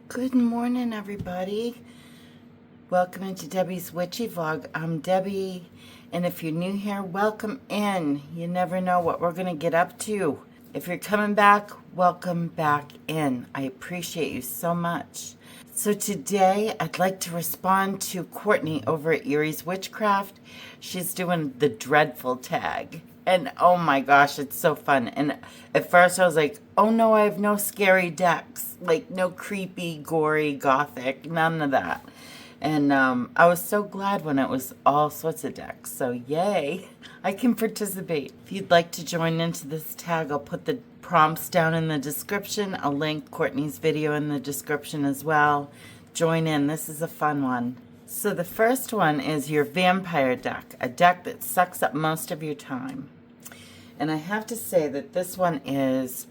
Good morning, everybody. Welcome into Debbie's Witchy Vlog. I'm Debbie, and if you're new here, welcome in. You never know what we're going to get up to. If you're coming back, welcome back in. I appreciate you so much. So today, I'd like to respond to Courtney over at Eries Witchcraft. She's doing the dreadful tag. And oh my gosh, it's so fun. And at first I was like, oh no, I have no scary decks. Like no creepy, gory, gothic, none of that. And I was so glad when it was all sorts of decks. So yay, I can participate. If you'd like to join into this tag, I'll put the prompts down in the description. I'll link Courtney's video in the description as well. Join in, this is a fun one. So the first one is your vampire deck, a deck that sucks up most of your time. And I have to say that this one is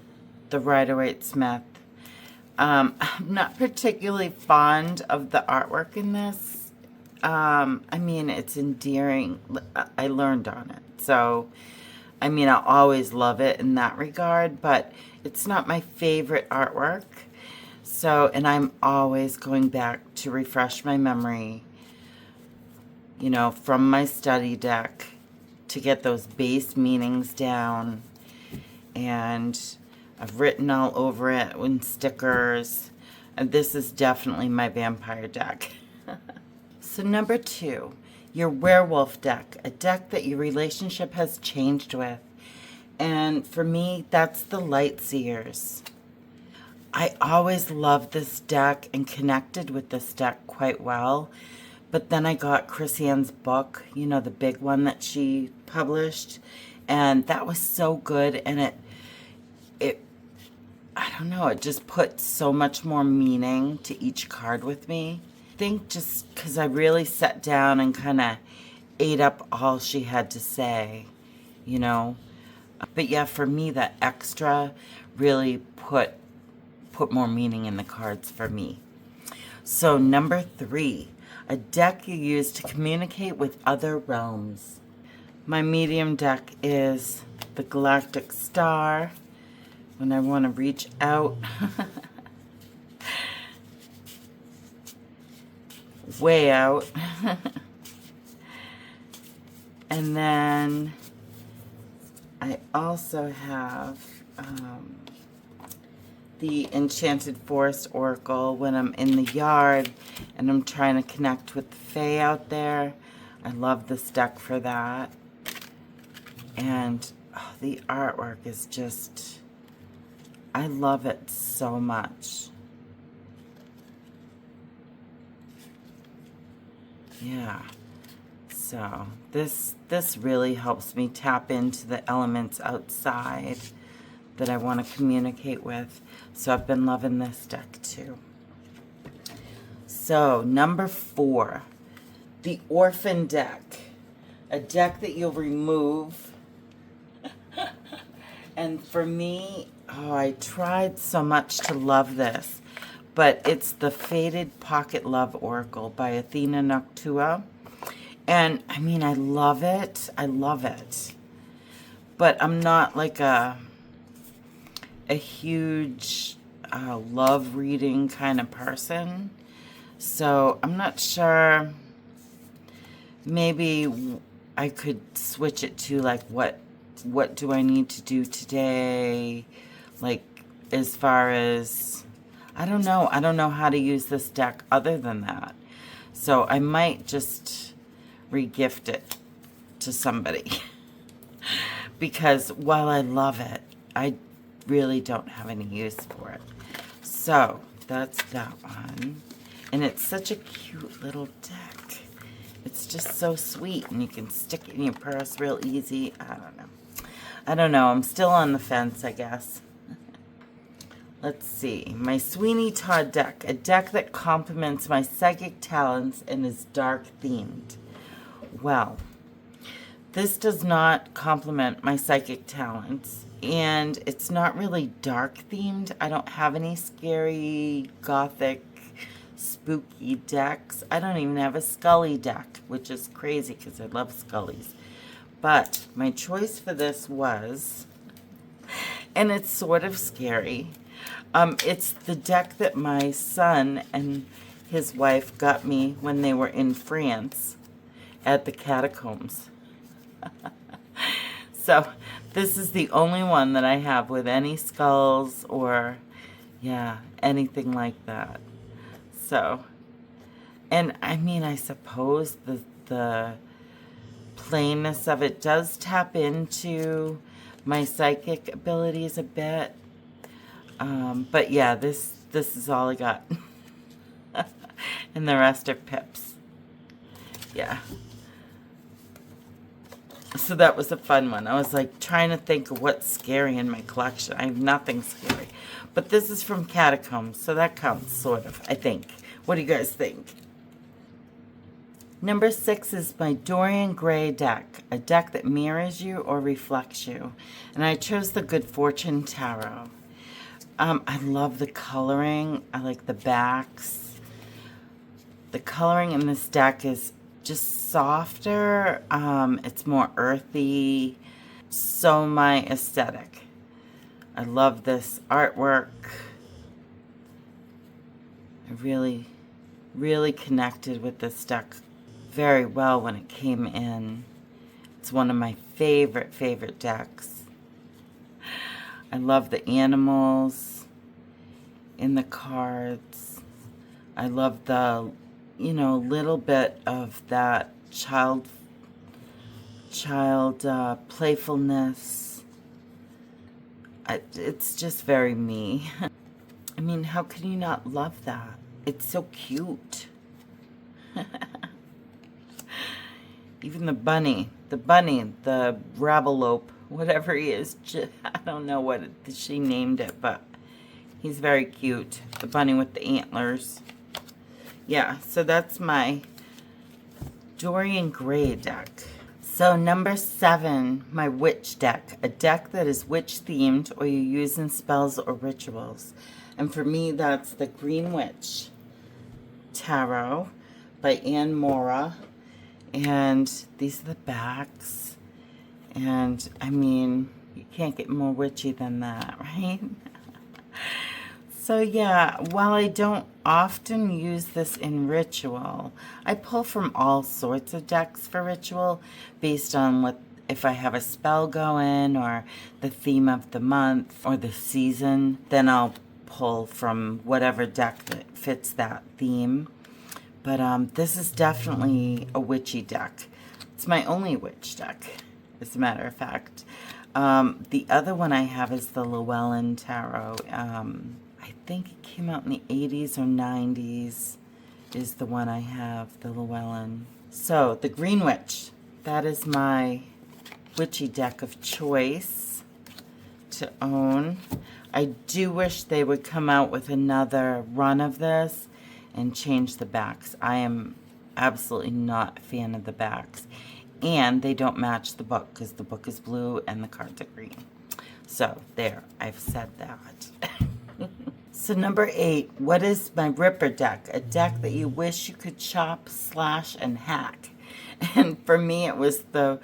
the Rider-Waite-Smith. I'm not particularly fond of the artwork in this. I mean, it's endearing. I learned on it. So, I mean, I'll always love it in that regard, but it's not my favorite artwork. So, and I'm always going back to refresh my memory, you know, from my study deck to get those base meanings down. And I've written all over it with stickers. And this is definitely my vampire deck. So number 2, your werewolf deck, a deck that your relationship has changed with. And for me, that's the Lightseers. I always loved this deck and connected with this deck quite well. But then I got Chris Ann's book, you know, the big one that she published. And that was so good. And I don't know, it just put so much more meaning to each card with me. I think just because I really sat down and kind of ate up all she had to say, you know. But yeah, for me, that extra really put more meaning in the cards for me. So number 3, a deck you use to communicate with other realms. My medium deck is the Galactic Star. When I want to reach out way out. And then I also have the Enchanted Forest Oracle when I'm in the yard and I'm trying to connect with the Fae out there. I love this deck for that. And the artwork is just, I love it so much. Yeah. So this really helps me tap into the elements outside that I want to communicate with. So I've been loving this deck too. So number 4, the Orphan deck. A deck that you'll remove. And for me, oh, I tried so much to love this, but it's the Faded Pocket Love Oracle by Athena Noctua. And I mean, I love it. I love it. But I'm not like a huge love reading kind of person. So I'm not sure. Maybe I could switch it to like what do I need to do today? Like, as far as, I don't know how to use this deck other than that. So I might just regift it to somebody. Because while I love it, I really don't have any use for it. So that's that one. And it's such a cute little deck. It's just so sweet, and you can stick it in your purse real easy. I don't know. I'm still on the fence, I guess. Let's see. My Sweeny Todd deck. A deck that complements my psychic talents and is dark themed. Well, this does not complement my psychic talents. And it's not really dark themed. I don't have any scary, gothic, spooky decks. I don't even have a Scully deck, which is crazy because I love Scullys. But my choice for this was, and it's sort of scary, It's the deck that my son and his wife got me when they were in France at the catacombs. So this is the only one that I have with any skulls or, yeah, anything like that. So, and I mean, I suppose the plainness of it does tap into my psychic abilities a bit. But yeah, this is all I got. And the rest are pips. Yeah. So that was a fun one. I was like trying to think of what's scary in my collection. I have nothing scary. But this is from Catacombs, so that counts, sort of, I think. What do you guys think? Number 6 is my Dorian Gray deck, a deck that mirrors you or reflects you. And I chose the Good Fortune Tarot. I love the coloring. I like the backs. The coloring in this deck is just softer. It's more earthy. So my aesthetic. I love this artwork. I really, really connected with this deck very well when it came in. It's one of my favorite decks. I love the animals in the cards. I love the, you know, little bit of that child playfulness. It's just very me. I mean, how can you not love that? It's so cute. Even the bunny, the Rabblelope, whatever he is, I don't know what she named it, but he's very cute. The bunny with the antlers. Yeah, so that's my Dorian Gray deck. So number 7, my witch deck, a deck that is witch themed or you use in spells or rituals. And for me, that's the Green Witch Tarot by Anne Mora. And these are the backs. And I mean, you can't get more witchy than that, right? So yeah, while I don't often use this in ritual, I pull from all sorts of decks for ritual based on what, if I have a spell going or the theme of the month or the season, then I'll pull from whatever deck that fits that theme. But this is definitely a witchy deck. It's my only witch deck, as a matter of fact. The other one I have is the Llewellyn Tarot. I think it came out in the 80s or 90s is the one I have, the Llewellyn. So, the Green Witch. That is my witchy deck of choice to own. I do wish they would come out with another run of this and change the backs. I am absolutely not a fan of the backs. And they don't match the book because the book is blue and the cards are green. So, there, I've said that. So number 8, what is my Ripper deck? A deck that you wish you could chop, slash, and hack. And for me, it was the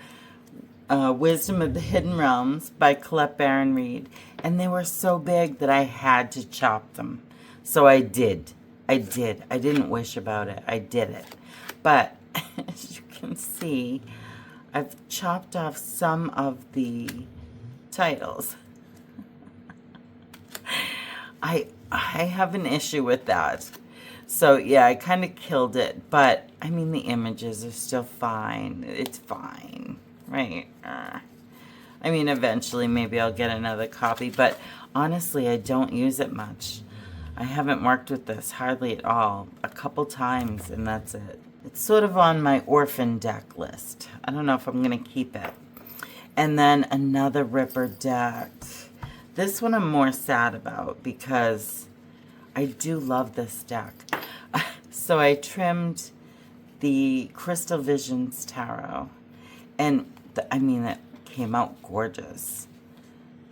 Wisdom of the Hidden Realms by Colette Baron Reid. And they were so big that I had to chop them. So I did. I didn't wish about it. I did it. But as you can see, I've chopped off some of the titles. I have an issue with that. So, yeah, I kind of killed it. But, I mean, the images are still fine. It's fine, right? I mean, eventually maybe I'll get another copy. But, honestly, I don't use it much. I haven't worked with this hardly at all. A couple times, and that's it. It's sort of on my orphan deck list. I don't know if I'm going to keep it. And then another Ripper deck. This one I'm more sad about because I do love this deck. So I trimmed the Crystal Visions Tarot. And, I mean, it came out gorgeous.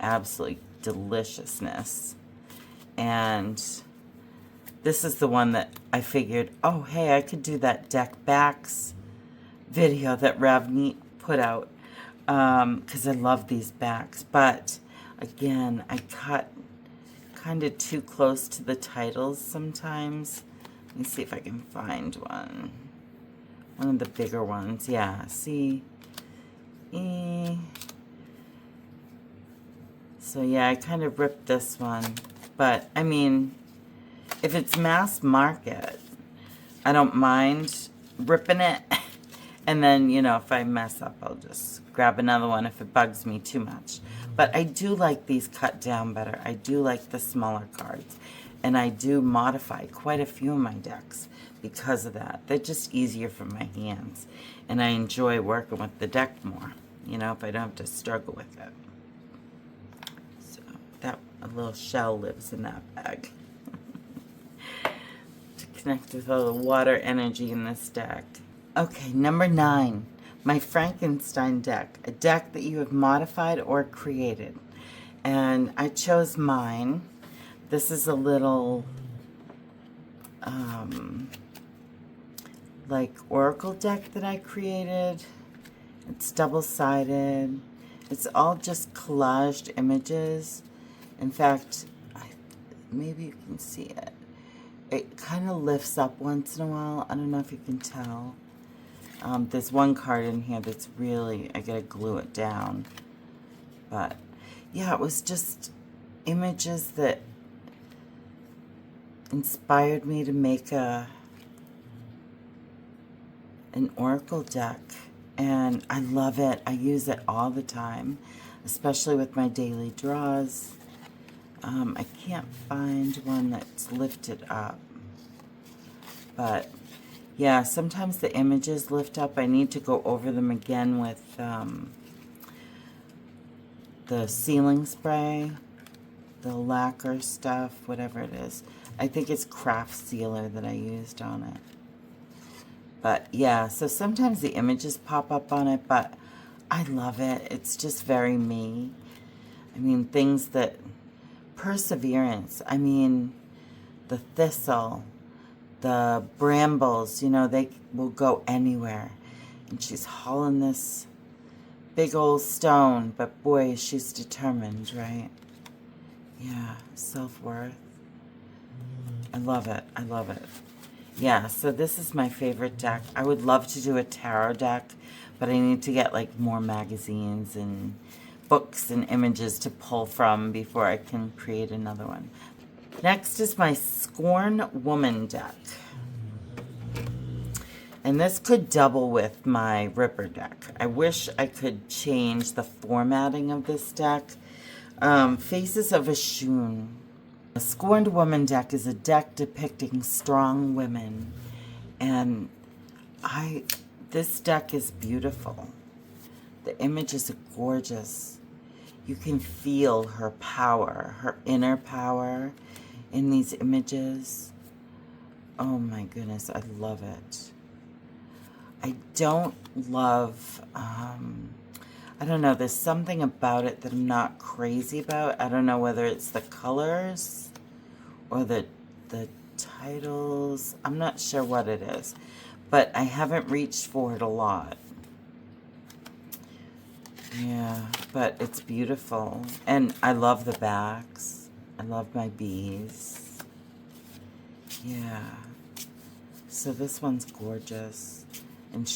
Absolutely deliciousness. And this is the one that I figured, oh, hey, I could do that deck backs video that Ravneet put out. Because I love these backs. But, again, I cut kind of too close to the titles sometimes. Let me see if I can find one. One of the bigger ones. Yeah, see? So yeah, I kind of ripped this one. But, I mean, if it's mass market, I don't mind ripping it. And then, you know, if I mess up, I'll just grab another one if it bugs me too much. But I do like these cut down better. I do like the smaller cards. And I do modify quite a few of my decks because of that. They're just easier for my hands. And I enjoy working with the deck more, you know, if I don't have to struggle with it. So that a little shell lives in that bag. To connect with all the water energy in this deck. Okay, number 9, my Frankenstein deck, a deck that you have modified or created. And I chose mine. This is a little, like, oracle deck that I created. It's double-sided. It's all just collaged images. In fact, maybe you can see it. It kind of lifts up once in a while. I don't know if you can tell. There's one card in here that's really, I gotta glue it down. But, yeah, it was just images that inspired me to make an oracle deck. And I love it. I use it all the time, especially with my daily draws. I can't find one that's lifted up. But yeah, sometimes the images lift up. I need to go over them again with the sealing spray, the lacquer stuff, whatever it is. I think it's craft sealer that I used on it. But yeah, so sometimes the images pop up on it, but I love it. It's just very me. I mean, things that, perseverance. I mean, the thistle, the brambles, you know, they will go anywhere. And she's hauling this big old stone, but boy, she's determined, right? Yeah, self-worth. I love it. I love it. Yeah, so this is my favorite deck. I would love to do a tarot deck, but I need to get like more magazines and books and images to pull from before I can create another one. Next is my Scorned Woman deck. And this could double with my Ripper deck. I wish I could change the formatting of this deck. Faces of Ashun. The Scorned Woman deck is a deck depicting strong women. And this deck is beautiful. The images are gorgeous. You can feel her power, her inner power in these images. Oh my goodness, I love it. I don't love, I don't know, there's something about it that I'm not crazy about. I don't know whether it's the colors or the titles. I'm not sure what it is, but I haven't reached for it a lot. Yeah, but it's beautiful. And I love the backs. I love my bees. Yeah. So this one's gorgeous. And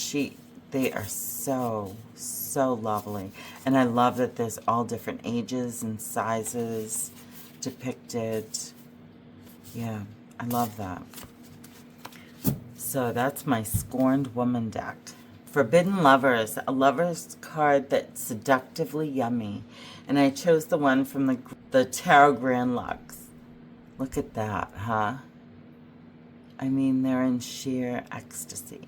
they are so, so lovely. And I love that there's all different ages and sizes depicted. Yeah, I love that. So that's my Scorned Woman deck. Forbidden Lovers, a lover's card that's seductively yummy. And I chose the one from the Tarot Grand Lux. Look at that, huh? I mean, they're in sheer ecstasy.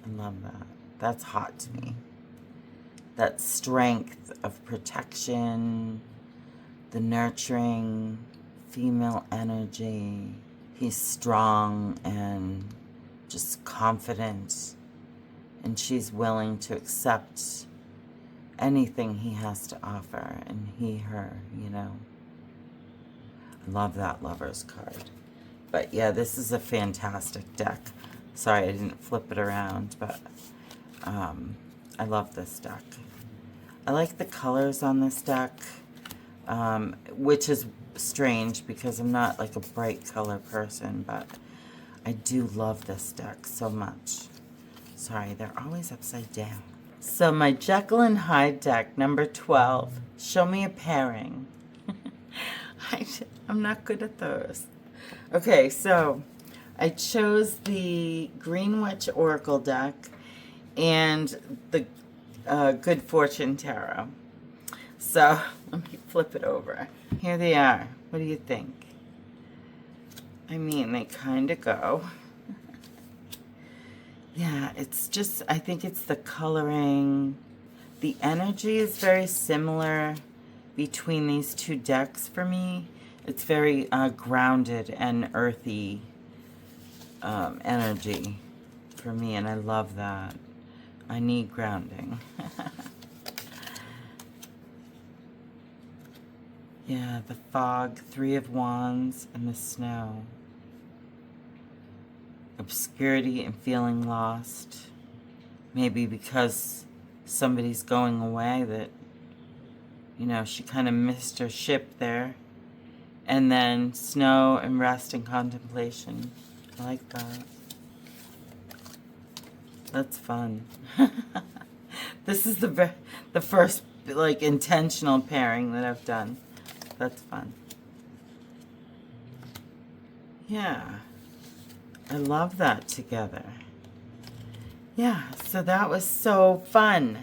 I love that. That's hot to me. That strength of protection, the nurturing female energy. He's strong and just confident. And she's willing to accept anything he has to offer. And he, her, you know. I love that Lover's card. But yeah, this is a fantastic deck. Sorry, I didn't flip it around, but I love this deck. I like the colors on this deck. which is strange because I'm not like a bright color person, but I do love this deck so much. Sorry, they're always upside down. So my Jekyll and Hyde deck, number 12. Show me a pairing. I'm not good at those. Okay, so I chose the Green Witch Oracle deck and the Good Fortune Tarot. So let me flip it over. Here they are. What do you think? I mean, they kind of go. Yeah, it's just, I think it's the coloring. The energy is very similar between these two decks for me. It's very grounded and earthy energy for me, and I love that. I need grounding. Yeah, the fog, 3 of Wands, and the snow. Obscurity and feeling lost. Maybe because somebody's going away that, you know, she kind of missed her ship there. And then snow and rest and contemplation. I like that. That's fun. This is the first, like, intentional pairing that I've done. That's fun. Yeah. I love that together. Yeah, so that was so fun.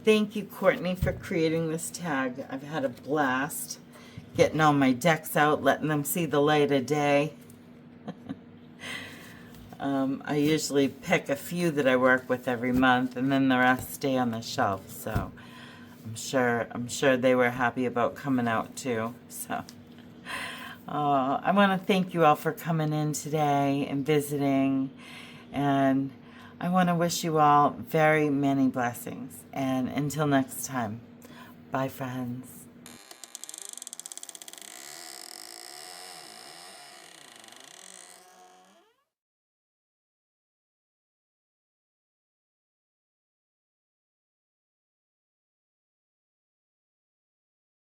Thank you, Courtney, for creating this tag. I've had a blast getting all my decks out, letting them see the light of day. I usually pick a few that I work with every month, and then the rest stay on the shelf. So I'm sure they were happy about coming out too. So I want to thank you all for coming in today and visiting, and I want to wish you all very many blessings. And until next time, bye, friends.